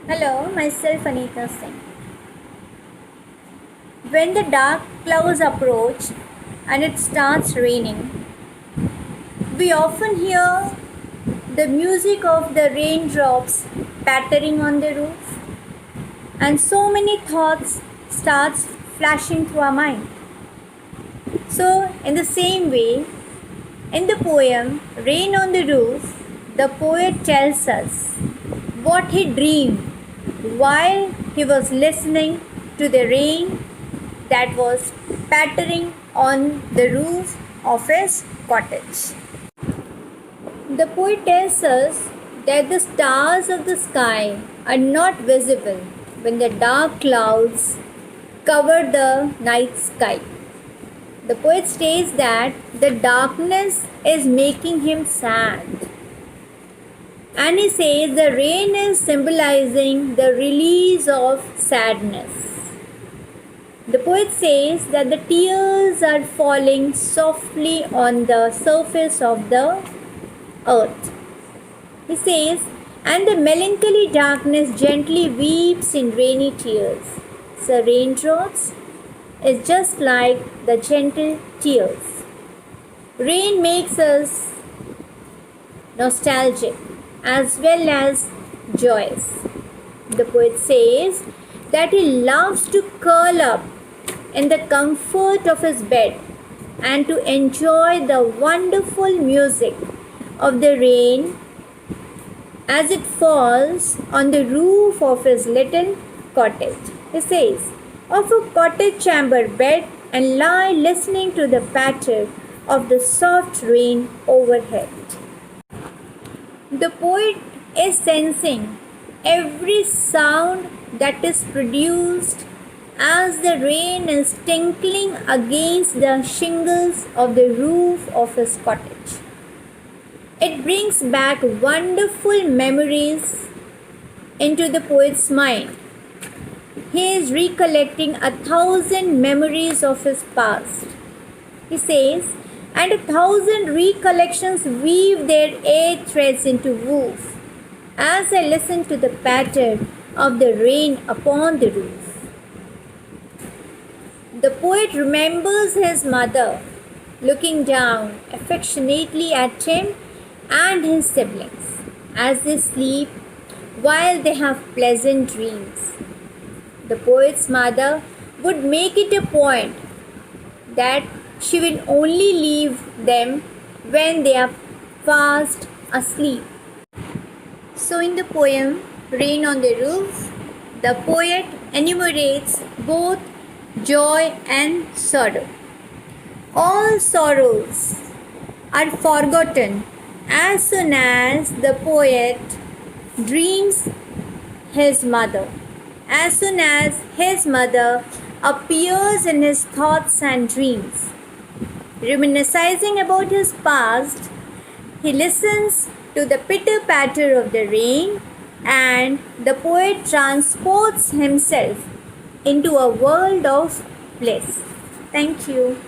Hello, myself Anita Singh. When the dark clouds approach and it starts raining, we often hear the music of the raindrops pattering on the roof, and so many thoughts starts flashing through our mind. So, in the same way, in the poem Rain on the Roof, the poet tells us what he dreamed while he was listening to the rain that was pattering on the roof of his cottage. The poet tells us that the stars of the sky are not visible when the dark clouds cover the night sky. The poet states that the darkness is making him sad. And he says the rain is symbolizing the release of sadness. The poet says that the tears are falling softly on the surface of the earth. He says, and the melancholy darkness gently weeps in rainy tears. So raindrops is just like the gentle tears. Rain makes us nostalgic as well as joyous. The poet says that he loves to curl up in the comfort of his bed and to enjoy the wonderful music of the rain as it falls on the roof of his little cottage. He says, of a cottage chamber bed and lie listening to the patter of the soft rain overhead. The poet is sensing every sound that is produced as the rain is tinkling against the shingles of the roof of his cottage. It brings back wonderful memories into the poet's mind. He is recollecting 1,000 memories of his past. He says, and 1,000 recollections weave their air threads into woof as I listen to the patter of the rain upon the roof. The poet remembers his mother looking down affectionately at him and his siblings as they sleep while they have pleasant dreams. The poet's mother would make it a point that she will only leave them when they are fast asleep. So in the poem Rain on the Roof, the poet enumerates both joy and sorrow. All sorrows are forgotten as soon as the poet dreams his mother. As soon as his mother appears in his thoughts and dreams. Reminiscing about his past, he listens to the pitter-patter of the rain and the poet transports himself into a world of bliss. Thank you.